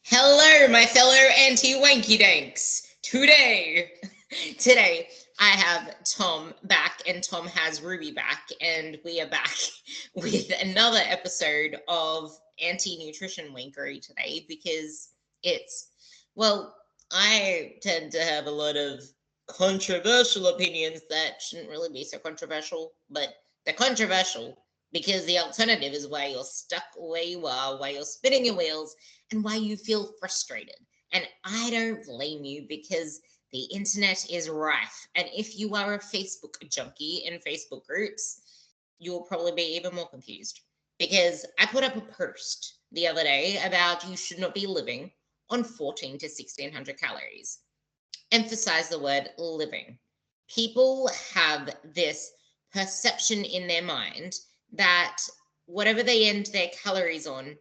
Hello, my fellow anti-wanky danks. Today I have Tom back, and Tom has Ruby back, and we are back with another episode of anti-nutrition wankery today because it's, well, I tend to have a lot of controversial opinions that shouldn't really be so controversial, but they're controversial because the alternative is why you're stuck where you are, why you're spinning your wheels, and why you feel frustrated. And I don't blame you because the internet is rife. And if you are a Facebook junkie in Facebook groups, you'll probably be even more confused. Because I put up a post the other day about you should not be living on 14 to 1600 calories. Emphasize the word living. People have this perception in their mind that whatever they end their calories on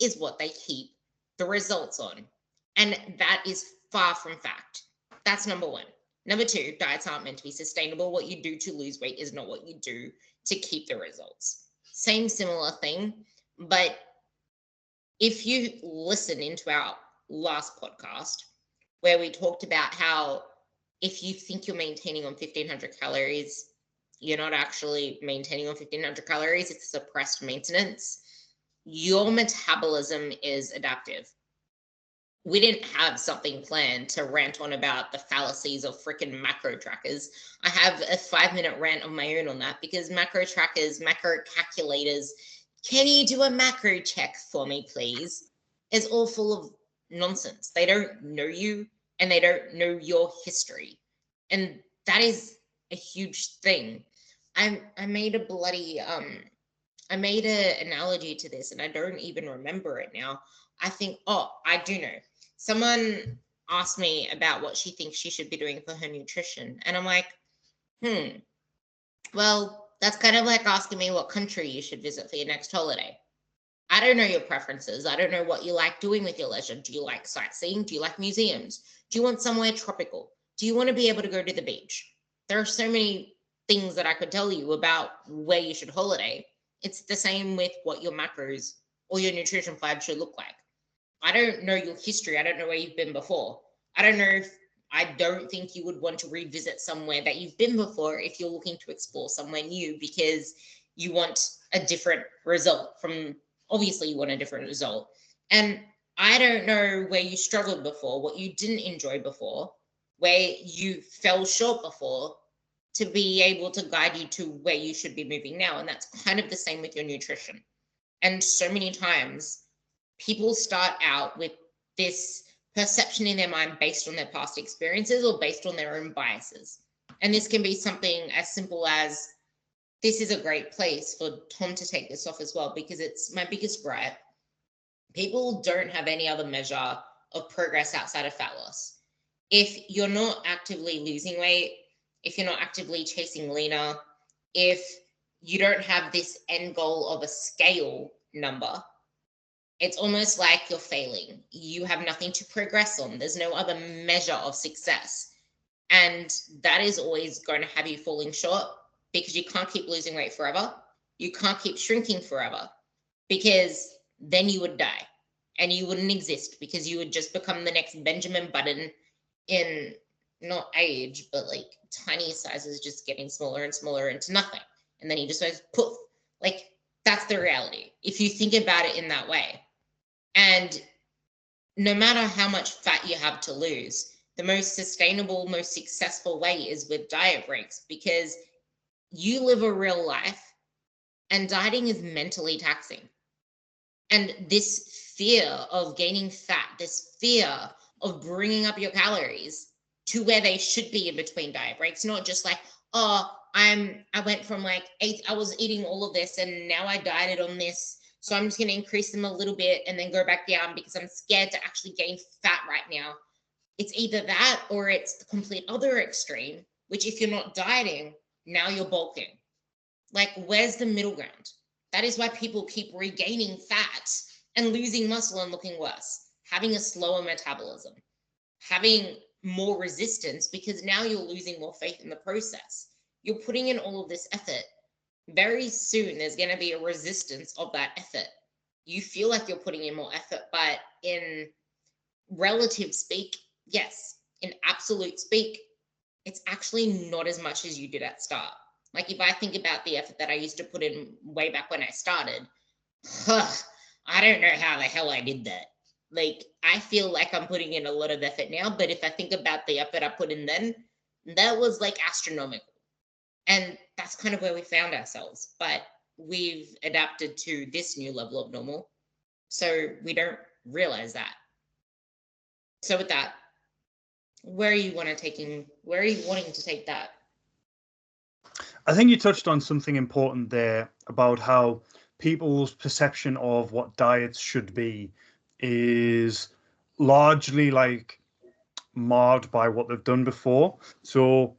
is what they keep the results on. And that is far from fact. That's number one. Number two, diets aren't meant to be sustainable. What you do to lose weight is not what you do to keep the results. Same similar thing. But if you listen into our last podcast, where we talked about how if you think you're maintaining on 1500 calories, you're not actually maintaining on 1500 calories, it's suppressed maintenance. Your metabolism is adaptive. We didn't have something planned to rant on about the fallacies of freaking macro trackers. I have a 5-minute rant of my own on that because macro trackers, macro calculators, can you do a macro check for me, please? Is all full of nonsense. They don't know you and they don't know your history. And that is a huge thing. I made a bloody I made an analogy to this and I don't even remember it now. I think, oh, I do know. Someone asked me about what she thinks she should be doing for her nutrition. And I'm like, well, that's kind of like asking me what country you should visit for your next holiday. I don't know your preferences. I don't know what you like doing with your leisure. Do you like sightseeing? Do you like museums? Do you want somewhere tropical? Do you want to be able to go to the beach? There are so many things that I could tell you about where you should holiday. It's the same with what your macros or your nutrition plan should look like. I don't know your history. I don't know where you've been before. I don't think you would want to revisit somewhere that you've been before if you're looking to explore somewhere new because you want a different result from, obviously you want a different result. And I don't know where you struggled before, what you didn't enjoy before, where you fell short before to be able to guide you to where you should be moving now. And that's kind of the same with your nutrition. And so many times people start out with this perception in their mind based on their past experiences or based on their own biases. And this can be something as simple as, this is a great place for Tom to take this off as well, because it's my biggest gripe. People don't have any other measure of progress outside of fat loss. If you're not actively losing weight, if you're not actively chasing leaner, if you don't have this end goal of a scale number, it's almost like you're failing. You have nothing to progress on. There's no other measure of success. And that is always going to have you falling short because you can't keep losing weight forever. You can't keep shrinking forever because then you would die and you wouldn't exist because you would just become the next Benjamin Button in not age, but like tiny sizes, just getting smaller and smaller into nothing. And then you just goes poof. Like, that's the reality if you think about it in that way. And no matter how much fat you have to lose, the most sustainable, most successful way is with diet breaks, because you live a real life and dieting is mentally taxing. And this fear of gaining fat, this fear of bringing up your calories to where they should be in between diet breaks, not just like, oh, I went from like I was eating all of this and now I dieted on this, so I'm just going to increase them a little bit and then go back down because I'm scared to actually gain fat right now. It's either that or it's the complete other extreme, which if you're not dieting, now you're bulking. Like, where's the middle ground? That is why people keep regaining fat and losing muscle and looking worse, having a slower metabolism, having more resistance, because now you're losing more faith in the process. You're putting in all of this effort. Very soon there's going to be a resistance of that effort. You feel like you're putting in more effort, but in relative speak, yes. In absolute speak, it's actually not as much as you did at start. Like if I think about the effort that I used to put in way back when I started, I don't know how the hell I did that. Like I feel like I'm putting in a lot of effort now, but if I think about the effort I put in then, that was like astronomical. And that's kind of where we found ourselves. But we've adapted to this new level of normal, so we don't realize that. So with that, where are you wanting to take that? I think you touched on something important there about how people's perception of what diets should be is largely like marred by what they've done before. So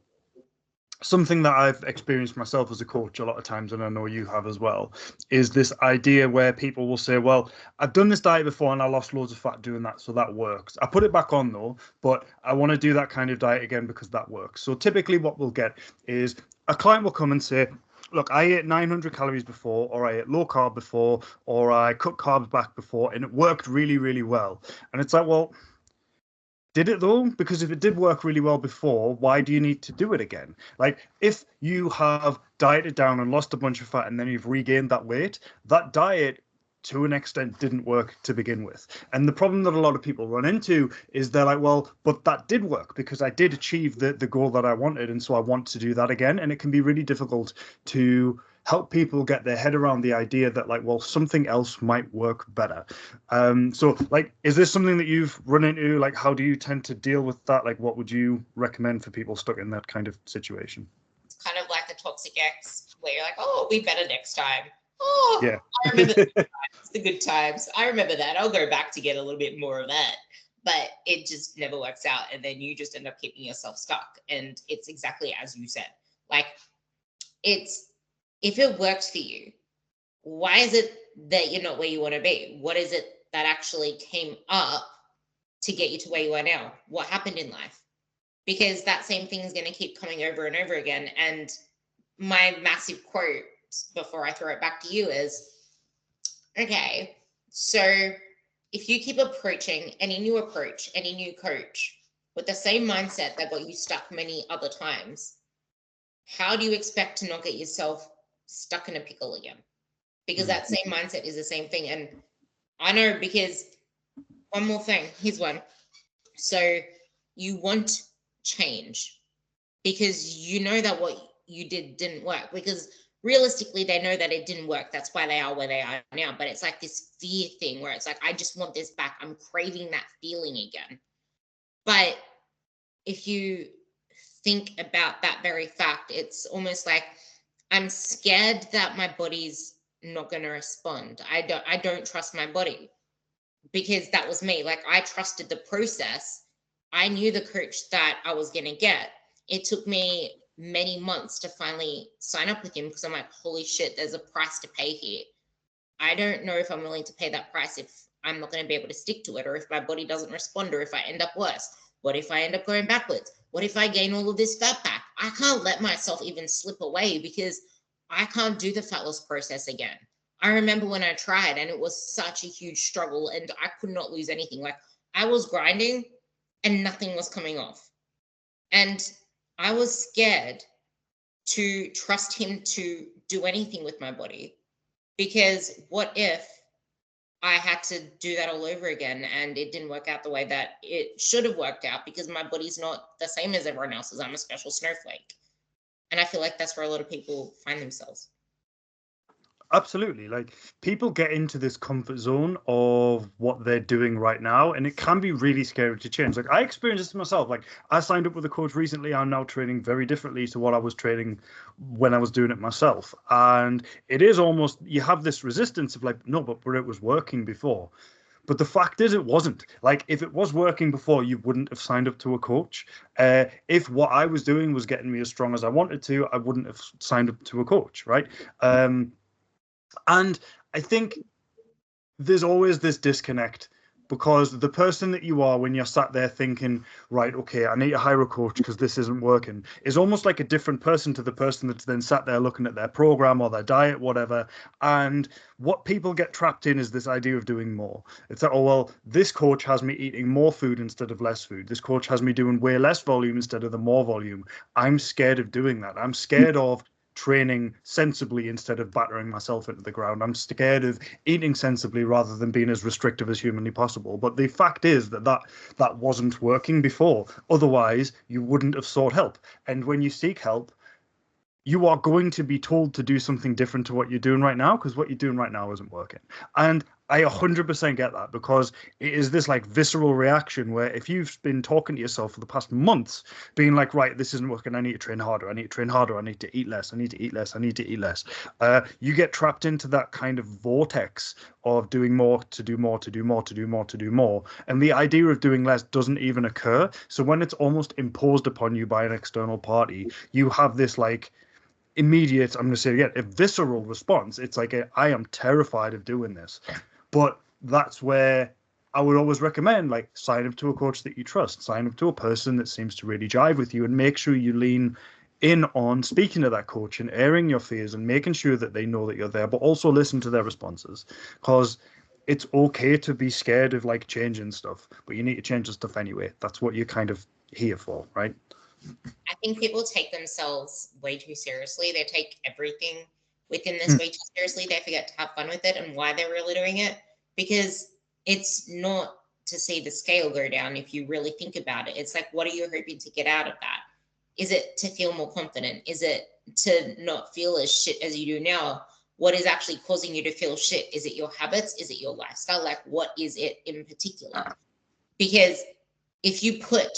something that I've experienced myself as a coach a lot of times, and I know you have as well, is this idea where people will say, well, I've done this diet before and I lost loads of fat doing that, so that works. I put it back on though, but I want to do that kind of diet again because that works. So typically what we'll get is a client will come and say, look, I ate 900 calories before, or I ate low carb before, or I cut carbs back before, and it worked really, really well. And it's like, well, did it though? Because if it did work really well before, why do you need to do it again? Like, if you have dieted down and lost a bunch of fat and then you've regained that weight, that diet to an extent didn't work to begin with. And the problem that a lot of people run into is they're like, well, but that did work because I did achieve the goal that I wanted. And so I want to do that again. And it can be really difficult to help people get their head around the idea that like, well, something else might work better. So like, is this something that you've run into? Like, how do you tend to deal with that? Like, what would you recommend for people stuck in that kind of situation? It's kind of like the toxic ex where you're like, oh, it'll be better next time. Oh, Yeah. I remember the good times. I remember that. I'll go back to get a little bit more of that. But it just never works out. And then you just end up keeping yourself stuck. And it's exactly as you said. Like, it's, if it works for you, why is it that you're not where you want to be? What is it that actually came up to get you to where you are now? What happened in life? Because that same thing is going to keep coming over and over again. And my massive quote before I throw it back to you is, okay, so if you keep approaching any new approach, any new coach with the same mindset that got you stuck many other times, how do you expect to not get yourself stuck in a pickle again? Because that same mindset is the same thing. And I know, because one more thing, here's one. So you want change because you know that what you did didn't work, because realistically they know that it didn't work. That's why they are where they are now. But it's like this fear thing where it's like, I just want this back. I'm craving that feeling again. But if you think about that very fact, it's almost like, I'm scared that my body's not going to respond. I don't trust my body, because that was me. Like, I trusted the process. I knew the coach that I was going to get. It took me many months to finally sign up with him, because I'm like, holy shit, there's a price to pay here. I don't know if I'm willing to pay that price if I'm not going to be able to stick to it, or if my body doesn't respond, or if I end up worse. What if I end up going backwards? What if I gain all of this fat back? I can't let myself even slip away, because I can't do the fat loss process again. I remember when I tried, and it was such a huge struggle, and I could not lose anything. Like, I was grinding and nothing was coming off. And I was scared to trust him to do anything with my body, because what if I had to do that all over again and it didn't work out the way that it should have worked out, because my body's not the same as everyone else's. I'm a special snowflake. And I feel like that's where a lot of people find themselves. Absolutely. Like, people get into this comfort zone of what they're doing right now, and it can be really scary to change. Like, I experienced this myself. Like, I signed up with a coach recently. I'm now training very differently to what I was training when I was doing it myself. And it is almost, you have this resistance of like, no, but it was working before. But the fact is, it wasn't. Like, if it was working before, you wouldn't have signed up to a coach. If what I was doing was getting me as strong as I wanted to, I wouldn't have signed up to a coach, right? And I think there's always this disconnect Because the person that you are when you're sat there thinking, right, okay, I need to hire a coach because this isn't working, is almost like a different person to the person that's then sat there looking at their program or their diet, whatever. And what people get trapped in is this idea of doing more. It's like, oh, well, this coach has me eating more food instead of less food. This coach has me doing way less volume instead of the more volume. I'm scared of doing that. I'm scared of training sensibly instead of battering myself into the ground. I'm scared of eating sensibly rather than being as restrictive as humanly possible. But the fact is that wasn't working before. Otherwise, you wouldn't have sought help. And when you seek help, you are going to be told to do something different to what you're doing right now, because what you're doing right now isn't working. And I 100% get that, because it is this like visceral reaction where if you've been talking to yourself for the past months, being like, right, this isn't working, I need to train harder, I need to train harder, I need to eat less, I need to eat less, I need to eat less. You get trapped into that kind of vortex of doing more to do more to do more to do more to do more. And the idea of doing less doesn't even occur. So when it's almost imposed upon you by an external party, you have this like immediate, I'm going to say again, a visceral response. It's like, I am terrified of doing this. But that's where I would always recommend, like, sign up to a coach that you trust, sign up to a person that seems to really jive with you, and make sure you lean in on speaking to that coach and airing your fears and making sure that they know that you're there, but also listen to their responses. Because it's okay to be scared of like changing stuff, but you need to change the stuff anyway. That's what you're kind of here for, right? I think people take themselves way too seriously. They take everything within this way too seriously. They forget to have fun with it and why they're really doing it. Because it's not to see the scale go down if you really think about it. It's like, what are you hoping to get out of that? Is it to feel more confident? Is it to not feel as shit as you do now? What is actually causing you to feel shit? Is it your habits? Is it your lifestyle? Like, what is it in particular? Because if you put,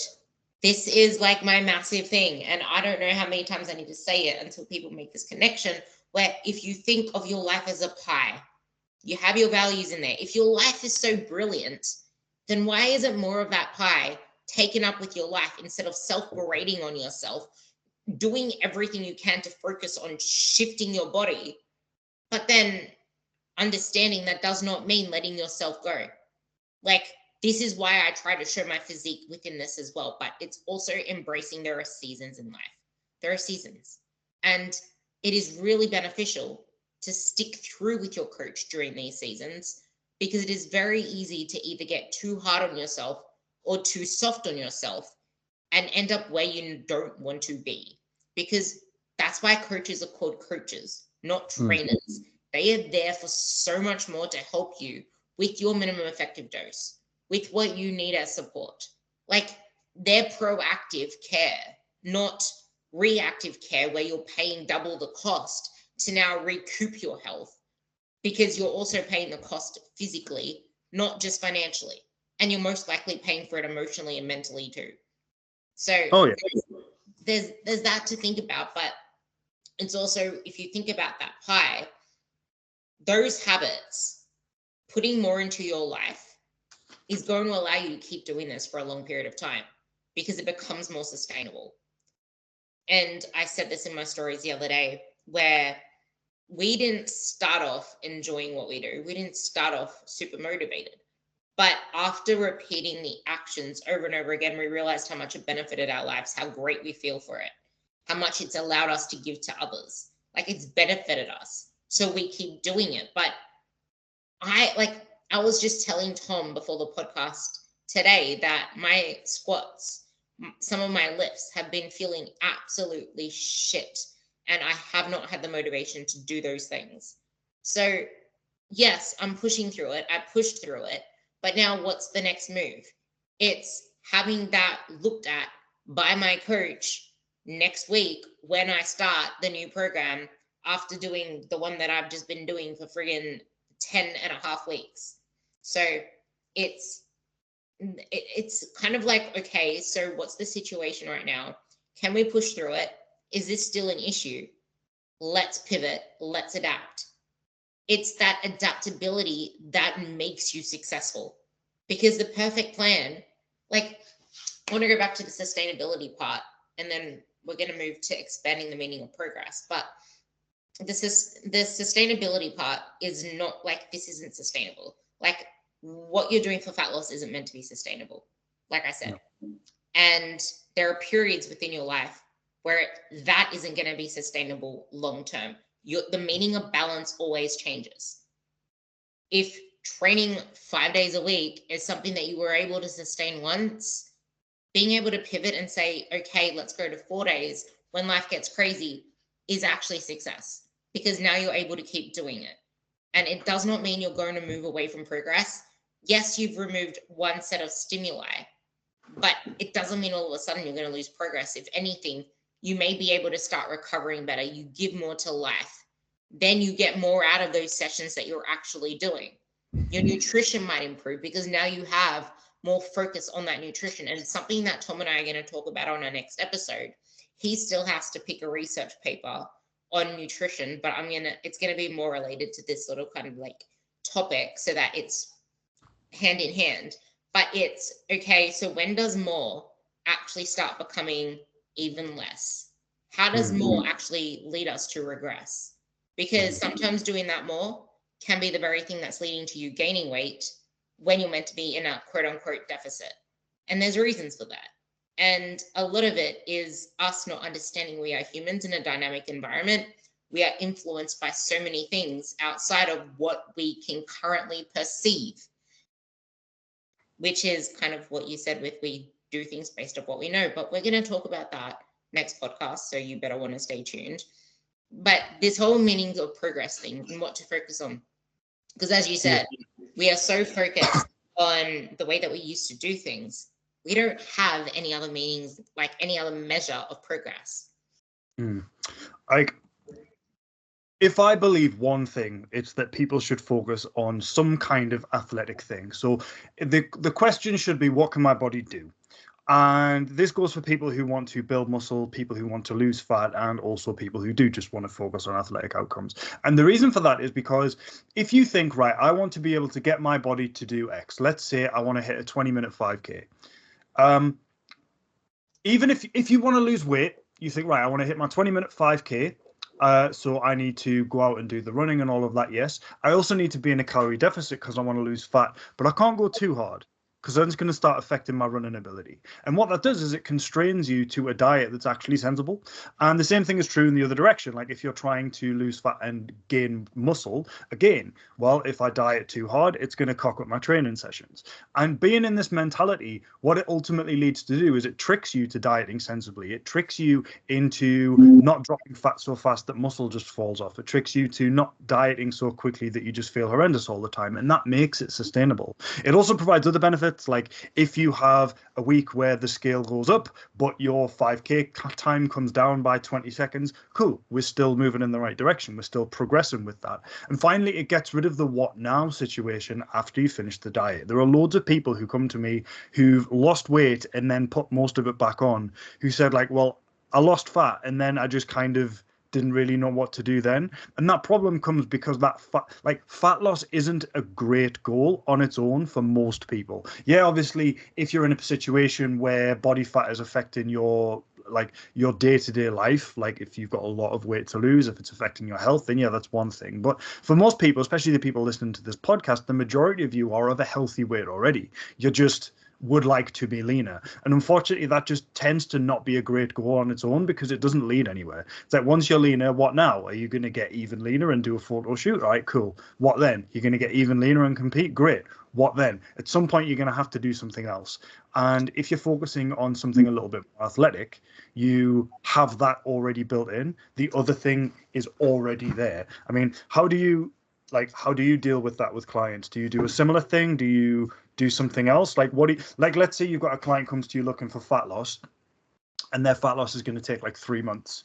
this is like my massive thing, and I don't know how many times I need to say it until people make this connection, where if you think of your life as a pie, you have your values in there. If your life is so brilliant, then why isn't more of that pie taken up with your life instead of self-berating on yourself, doing everything you can to focus on shifting your body, but then understanding that does not mean letting yourself go. Like, this is why I try to show my physique within this as well, but it's also embracing there are seasons in life. There are seasons. And it is really beneficial to stick through with your coach during these seasons, because it is very easy to either get too hard on yourself or too soft on yourself and end up where you don't want to be. Because that's why coaches are called coaches, not trainers. They are there for so much more to help you with your minimum effective dose, with what you need as support. Like, they're proactive care, not reactive care where you're paying double the cost to now recoup your health, because you're also paying the cost physically, not just financially. And you're most likely paying for it emotionally and mentally too. So there's that to think about. But it's also, if you think about that pie, those habits, putting more into your life, is going to allow you to keep doing this for a long period of time, because it becomes more sustainable. And I said this in my stories the other day, where we didn't start off enjoying what we do. We didn't start off super motivated. But after repeating the actions over and over again, we realized how much it benefited our lives, how great we feel for it, how much it's allowed us to give to others. Like, it's benefited us. So we keep doing it. But I was just telling Tom before the podcast today that my squats, some of my lifts have been feeling absolutely shit. And I have not had the motivation to do those things. So yes, I'm pushing through it. I pushed through it. But now what's the next move? It's having that looked at by my coach next week when I start the new program, after doing the one that I've just been doing for friggin' 10 and a half weeks. So it's kind of like, okay, so what's the situation right now? Can we push through it? Is this still an issue? Let's pivot. Let's adapt. It's that adaptability that makes you successful. Because the perfect plan, like, I want to go back to the sustainability part, and then we're going to move to expanding the meaning of progress. But the sustainability part is not like, this isn't sustainable. Like, what you're doing for fat loss isn't meant to be sustainable, like I said. No. And there are periods within your life where that isn't going to be sustainable long term. The meaning of balance always changes. If training 5 days a week is something that you were able to sustain once, being able to pivot and say, okay, let's go to 4 days when life gets crazy is actually success, because now you're able to keep doing it. And it does not mean you're going to move away from progress. Yes, you've removed one set of stimuli, but it doesn't mean all of a sudden you're going to lose progress. If anything, you may be able to start recovering better. You give more to life. Then you get more out of those sessions that you're actually doing. Your nutrition might improve because now you have more focus on that nutrition. And it's something that Tom and I are going to talk about on our next episode. He still has to pick a research paper on nutrition, but it's going to be more related to this sort of kind of like topic so that it's hand in hand. But it's okay, so when does more actually start becoming even less? How does more actually lead us to regress? Because sometimes doing that more can be the very thing that's leading to you gaining weight when you're meant to be in a quote unquote deficit. And there's reasons for that. And a lot of it is us not understanding we are humans in a dynamic environment. We are influenced by so many things outside of what we can currently perceive, which is kind of what you said with we do things based on what we know. But we're going to talk about that next podcast, so you better want to stay tuned. But this whole meaning of progress thing and what to focus on. Because as you said, we are so focused on the way that we used to do things. We don't have any other meanings, like any other measure of progress. Like, if I believe one thing, it's that people should focus on some kind of athletic thing. So the question should be, what can my body do? And this goes for people who want to build muscle, people who want to lose fat, and also people who do just want to focus on athletic outcomes. And the reason for that is because if you think, right, I want to be able to get my body to do X. Let's say I want to hit a 20-minute 5K. Even if you want to lose weight, you think, right, I want to hit my 20-minute 5K. So I need to go out and do the running and all of that. Yes, I also need to be in a calorie deficit because I want to lose fat, but I can't go too hard because then it's going to start affecting my running ability. And what that does is it constrains you to a diet that's actually sensible. And the same thing is true in the other direction. Like if you're trying to lose fat and gain muscle, again, well, if I diet too hard, it's going to cock up my training sessions. And being in this mentality, what it ultimately leads to do is it tricks you to dieting sensibly. It tricks you into not dropping fat so fast that muscle just falls off. It tricks you to not dieting so quickly that you just feel horrendous all the time. And that makes it sustainable. It also provides other benefits. Like if you have a week where the scale goes up, but your 5K time comes down by 20 seconds, cool. We're still moving in the right direction. We're still progressing with that. And finally, it gets rid of the what now situation after you finish the diet. There are loads of people who come to me who've lost weight and then put most of it back on, who said like, well, I lost fat and then I just kind of didn't really know what to do then. And that problem comes because that fat loss isn't a great goal on its own for most people. Yeah, obviously, if you're in a situation where body fat is affecting your day-to-day life, like if you've got a lot of weight to lose, if it's affecting your health, then yeah, that's one thing. But for most people, especially the people listening to this podcast, the majority of you are of a healthy weight already. You're just would like to be leaner. And unfortunately, that just tends to not be a great goal on its own because it doesn't lead anywhere. It's like once you're leaner, what now? Are you going to get even leaner and do a photo shoot? All right, cool. What then? You're going to get even leaner and compete? Great. What then? At some point, you're going to have to do something else. And if you're focusing on something a little bit more athletic, you have that already built in. The other thing is already there. I mean, how do you deal with that with clients? Do you do a similar thing? Do you do something else? Like let's say you've got a client comes to you looking for fat loss and their fat loss is going to take like 3 months.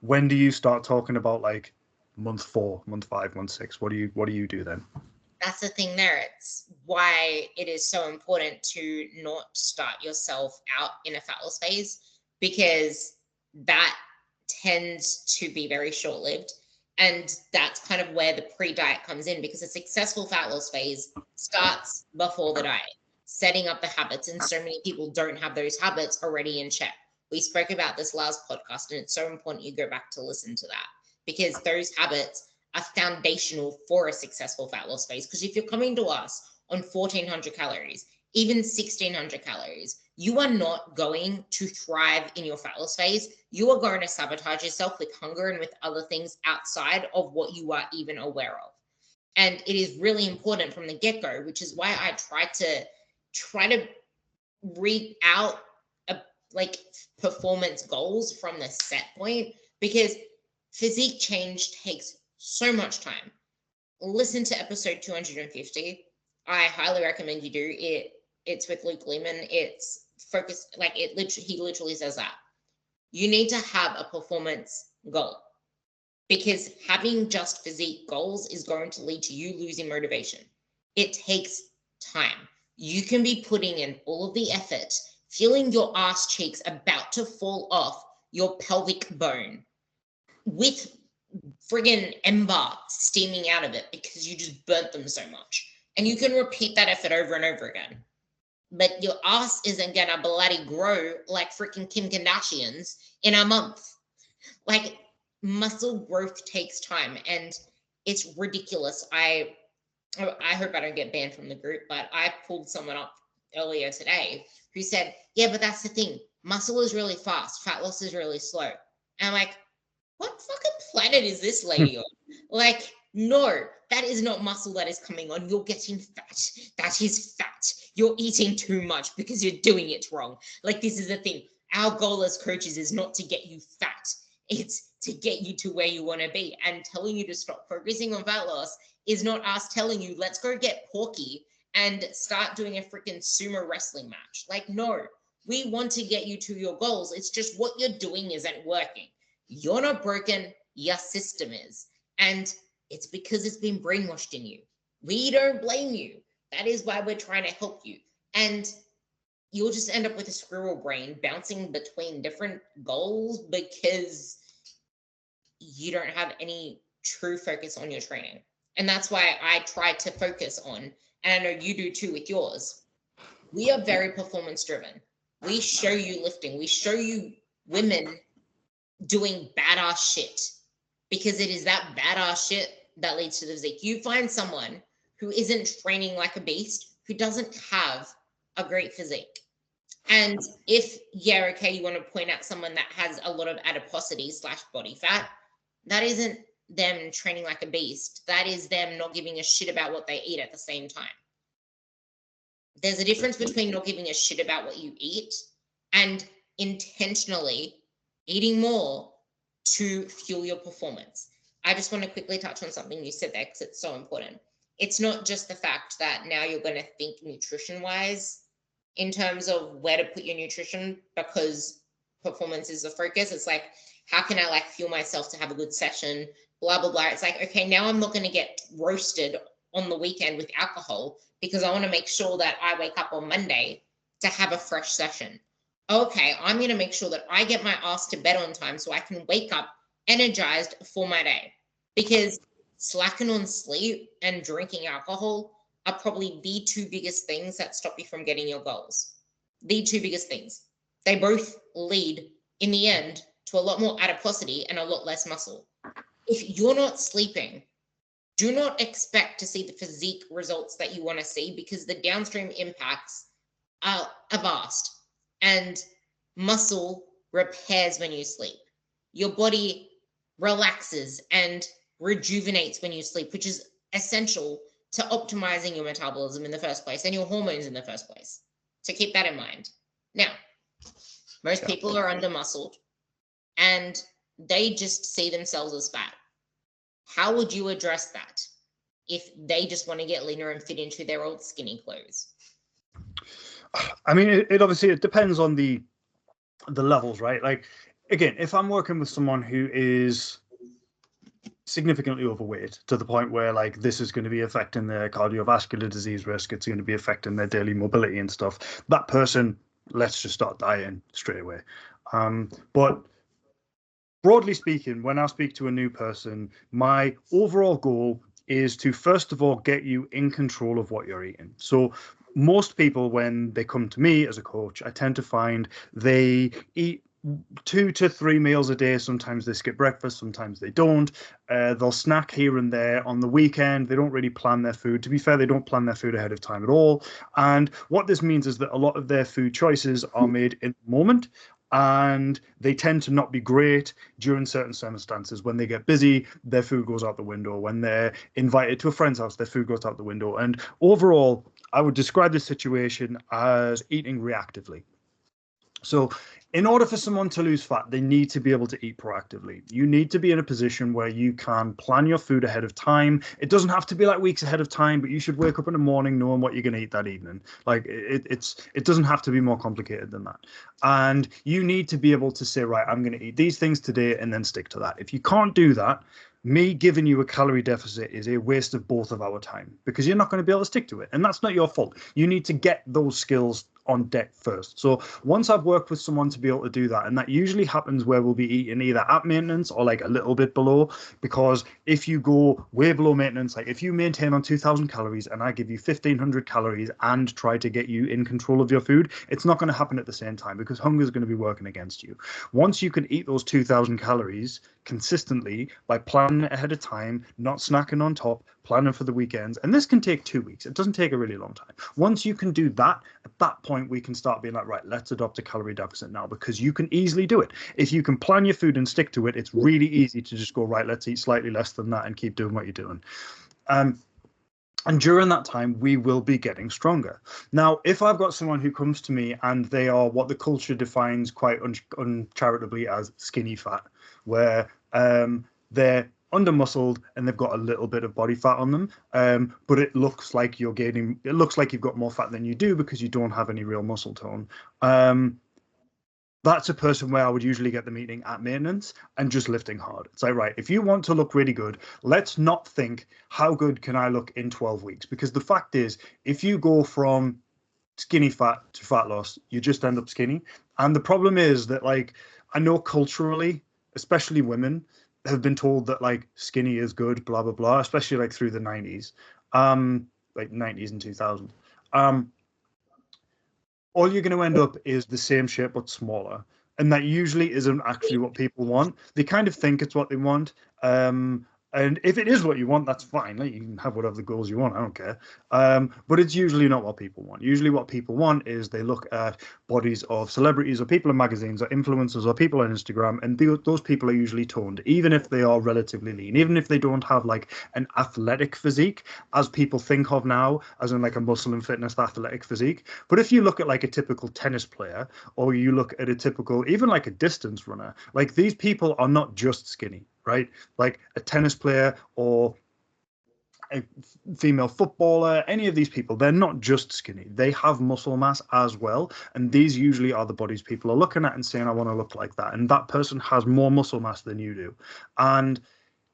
When do you start talking about like month 4, month 5, month 6? What do you do then? That's the thing there. It's why it is so important to not start yourself out in a fat loss phase, because that tends to be very short-lived. And that's kind of where the pre-diet comes in, because a successful fat loss phase starts before the diet, setting up the habits. And so many people don't have those habits already in check. We spoke about this last podcast, and it's so important you go back to listen to that, because those habits are foundational for a successful fat loss phase. Because if you're coming to us on 1400 calories, even 1600 calories, you are not going to thrive in your fat loss phase. You are going to sabotage yourself with hunger and with other things outside of what you are even aware of. And it is really important from the get-go, which is why I try to read out like performance goals from the set point, because physique change takes so much time. Listen to episode 250. I highly recommend you do it. It's with Luke Lehman. It's focused, like he literally says that you need to have a performance goal, because having just physique goals is going to lead to you losing motivation. It takes time. You can be putting in all of the effort, feeling your ass cheeks about to fall off your pelvic bone with friggin' ember steaming out of it because you just burnt them so much. And you can repeat that effort over and over again. But your ass isn't gonna bloody grow like freaking Kim Kardashian's in a month. Like, muscle growth takes time, and it's ridiculous. I hope I don't get banned from the group, but I pulled someone up earlier today who said, yeah, but that's the thing. Muscle is really fast. Fat loss is really slow. And I'm like, what fucking planet is this lady on? Like, no, that is not muscle that is coming on. You're getting fat. That is fat. You're eating too much because you're doing it wrong. Like, this is the thing. Our goal as coaches is not to get you fat. It's to get you to where you want to be. And telling you to stop focusing on fat loss is not us telling you, let's go get porky and start doing a freaking sumo wrestling match. Like, no, we want to get you to your goals. It's just what you're doing isn't working. You're not broken, your system is. And it's because it's been brainwashed in you. We don't blame you. That is why we're trying to help you. And you'll just end up with a squirrel brain bouncing between different goals because you don't have any true focus on your training. And that's why I try to focus on, and I know you do too with yours. We are very performance driven. We show you lifting. We show you women doing badass shit, because it is that badass shit that leads to the physique. You find someone who isn't training like a beast, who doesn't have a great physique. And if, yeah, okay, you want to point out someone that has a lot of adiposity / body fat, that isn't them training like a beast. That is them not giving a shit about what they eat at the same time. There's a difference between not giving a shit about what you eat and intentionally eating more to fuel your performance. I just want to quickly touch on something you said there because it's so important. It's not just the fact that now you're going to think nutrition-wise in terms of where to put your nutrition because performance is the focus. It's like, how can I like fuel myself to have a good session, blah, blah, blah. It's like, okay, now I'm not going to get roasted on the weekend with alcohol because I want to make sure that I wake up on Monday to have a fresh session. Okay, I'm going to make sure that I get my ass to bed on time so I can wake up energized for my day. Because slacking on sleep and drinking alcohol are probably the two biggest things that stop you from getting your goals. The two biggest things. They both lead, in the end, to a lot more adiposity and a lot less muscle. If you're not sleeping, do not expect to see the physique results that you want to see because the downstream impacts are vast. And muscle repairs when you sleep. Your body relaxes and rejuvenates when you sleep, which is essential to optimizing your metabolism in the first place and your hormones in the first place. So keep that in mind. Now, most people are under-muscled and they just see themselves as fat. How would you address that if they just want to get leaner and fit into their old skinny clothes? I mean, it obviously it depends on the levels, right? Like, again, if I'm working with someone who is significantly overweight to the point where like this is going to be affecting their cardiovascular disease risk, it's going to be affecting their daily mobility and stuff, that person, let's just start dieting straight away. But broadly speaking, when I speak to a new person, my overall goal is to first of all get you in control of what you're eating. So most people, when they come to me as a coach, I tend to find they eat 2 to 3 meals a day. Sometimes they skip breakfast, sometimes they don't. They'll snack here and there on the weekend. They don't really plan their food. To be fair, they don't plan their food ahead of time at all. And what this means is that a lot of their food choices are made in the moment, and they tend to not be great during certain circumstances. When they get busy, their food goes out the window. When they're invited to a friend's house, their food goes out the window. And overall, I would describe this situation as eating reactively. So, in order for someone to lose fat, they need to be able to eat proactively. You need to be in a position where you can plan your food ahead of time. It doesn't have to be like weeks ahead of time, but you should wake up in the morning knowing what you're going to eat that evening. Like it doesn't have to be more complicated than that. And you need to be able to say, right, I'm going to eat these things today and then stick to that. If you can't do that, me giving you a calorie deficit is a waste of both of our time, because you're not going to be able to stick to it. And that's not your fault. You need to get those skills on deck first. So once I've worked with someone to be able to do that, and that usually happens where we'll be eating either at maintenance or like a little bit below, because if you go way below maintenance, like if you maintain on 2,000 calories and I give you 1,500 calories and try to get you in control of your food, it's not going to happen at the same time, because hunger is going to be working against you. Once you can eat those 2,000 calories consistently by planning it ahead of time, not snacking on top, planning for the weekends, and this can take 2 weeks. It doesn't take a really long time. Once you can do that, at that point we can start being like, right, let's adopt a calorie deficit now, because you can easily do it. If you can plan your food and stick to it, it's really easy to just go, right, let's eat slightly less than that and keep doing what you're doing. And during that time, we will be getting stronger. Now, if I've got someone who comes to me and they are what the culture defines quite uncharitably as skinny fat, where they're under-muscled and they've got a little bit of body fat on them, but it looks like you're gaining, it looks like you've got more fat than you do because you don't have any real muscle tone. That's a person where I would usually get the meeting at maintenance and just lifting hard. It's like, right, if you want to look really good, let's not think, how good can I look in 12 weeks? Because the fact is, if you go from skinny fat to fat loss, you just end up skinny. And the problem is that, like, I know culturally, especially women, have been told that like skinny is good, blah, blah, blah, especially like through the 90s, like 90s and 2000s. All you're going to end up is the same shape but smaller, and that usually isn't actually what people want. They kind of think it's what they want, and if it is what you want, that's fine. Like, you can have whatever the goals you want, I don't care. But it's usually not what people want. Usually what people want is they look at bodies of celebrities or people in magazines or influencers or people on Instagram, and those people are usually toned, even if they are relatively lean, even if they don't have like an athletic physique as people think of now, as in like a muscle and fitness athletic physique. But if you look at like a typical tennis player, or you look at a typical, even like a distance runner, like these people are not just skinny, right? Like a tennis player or a female footballer, any of these people, they're not just skinny. They have muscle mass as well. And these usually are the bodies people are looking at and saying, I want to look like that. And that person has more muscle mass than you do. And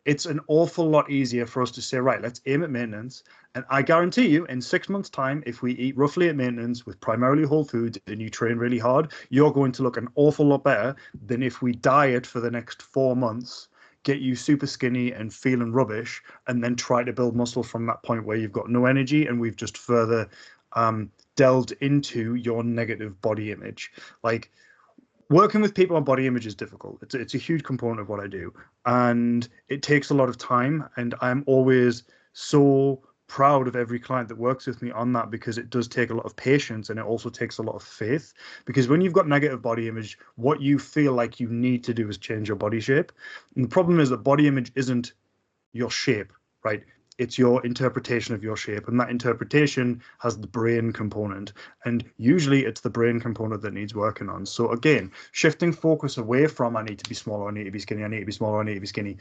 it's an awful lot easier for us to say, right, let's aim at maintenance. And I guarantee you, in 6 months' time, if we eat roughly at maintenance with primarily whole foods and you train really hard, you're going to look an awful lot better than if we diet for the next 4 months, get you super skinny and feeling rubbish, and then try to build muscle from that point where you've got no energy and we've just further delved into your negative body image. Like, working with people on body image is difficult. It's a huge component of what I do, and it takes a lot of time, and I'm always so proud of every client that works with me on that, because it does take a lot of patience, and it also takes a lot of faith, because when you've got negative body image, what you feel like you need to do is change your body shape. And the problem is that body image isn't your shape, right? It's your interpretation of your shape, and that interpretation has the brain component, and usually it's the brain component that needs working on. So again, shifting focus away from I need to be smaller, I need to be skinny, I need to be smaller, I need to be skinny,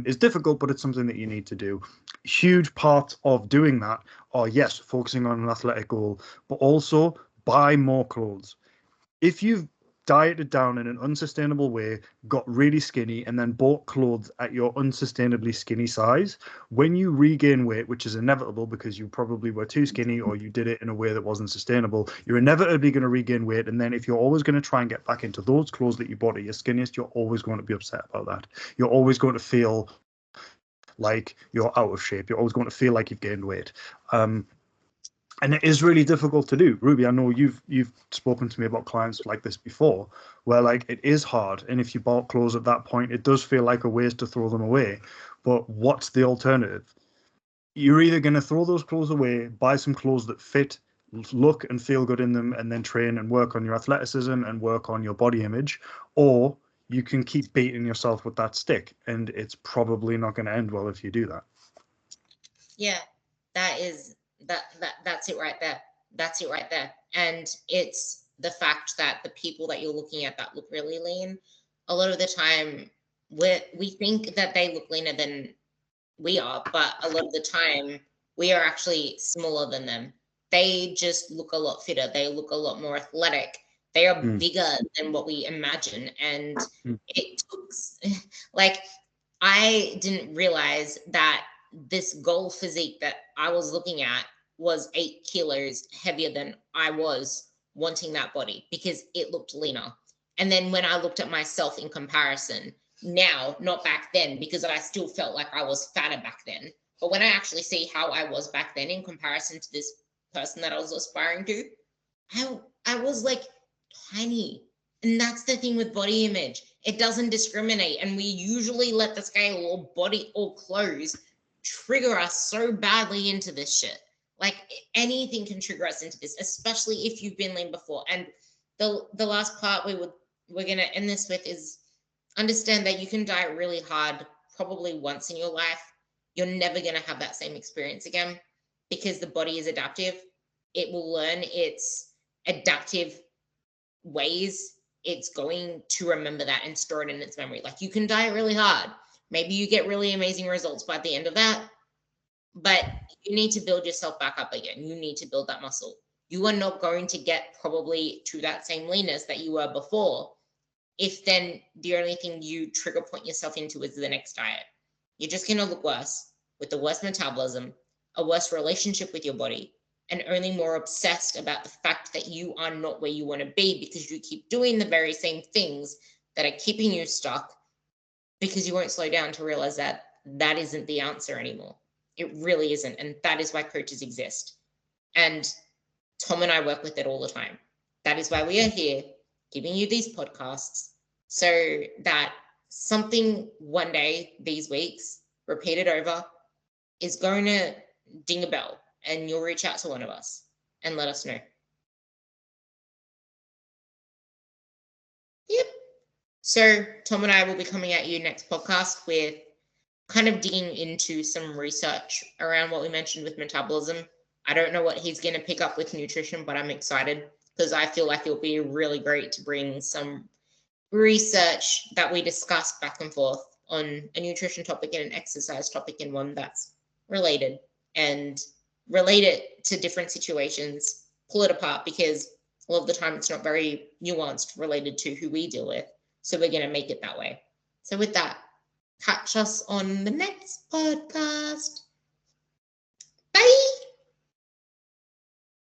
is difficult, but it's something that you need to do. Huge parts of doing that are, yes, focusing on an athletic goal, but also buy more clothes. If you've dieted down in an unsustainable way, got really skinny, and then bought clothes at your unsustainably skinny size, when you regain weight, which is inevitable because you probably were too skinny or you did it in a way that wasn't sustainable, you're inevitably going to regain weight. And then if you're always going to try and get back into those clothes that you bought at your skinniest, you're always going to be upset about that. You're always going to feel like you're out of shape. You're always going to feel like you've gained weight. And it is really difficult to do. Ruby, I know you've spoken to me about clients like this before, where like it is hard. And if you bought clothes at that point, it does feel like a waste to throw them away. But what's the alternative? You're either going to throw those clothes away, buy some clothes that fit, look and feel good in them, and then train and work on your athleticism and work on your body image, or you can keep beating yourself with that stick, and it's probably not going to end well if you do that. Yeah, that's it right there. That's it right there. And it's the fact that the people that you're looking at that look really lean, a lot of the time we think that they look leaner than we are, but a lot of the time we are actually smaller than them. They just look a lot fitter. They look a lot more athletic. They are bigger than what we imagine. And it took, like, I didn't realize that this goal physique that I was looking at was 8 kilos heavier than I was wanting that body because it looked leaner. And then when I looked at myself in comparison, now, not back then, because I still felt like I was fatter back then. But when I actually see how I was back then in comparison to this person that I was aspiring to, I was like tiny. And that's the thing with body image. It doesn't discriminate. And we usually let the scale or body or clothes trigger us so badly into this shit. Like anything can trigger us into this, especially if you've been lean before. And the last part we're gonna end this with is understand that you can diet really hard probably once in your life. You're never going to have that same experience again because the body is adaptive. It will learn its adaptive ways. It's going to remember that and store it in its memory. Like you can diet really hard. Maybe you get really amazing results by the end of that, but you need to build yourself back up again. You need to build that muscle. You are not going to get probably to that same leanness that you were before if then the only thing you trigger point yourself into is the next diet. You're just going to look worse with the worse metabolism, a worse relationship with your body, and only more obsessed about the fact that you are not where you want to be because you keep doing the very same things that are keeping you stuck because you won't slow down to realize that that isn't the answer anymore. It really isn't. And that is why coaches exist. And Tom and I work with it all the time. That is why we are here giving you these podcasts so that something one day these weeks repeated over is going to ding a bell and you'll reach out to one of us and let us know. Yep. So Tom and I will be coming at you next podcast with kind of digging into some research around what we mentioned with metabolism. I don't know what he's going to pick up with nutrition, but I'm excited because I feel like it'll be really great to bring some research that we discuss back and forth on a nutrition topic and an exercise topic and one that's related and relate it to different situations, pull it apart because a lot of the time it's not very nuanced related to who we deal with. So we're going to make it that way. So with that, catch us on the next podcast. Bye.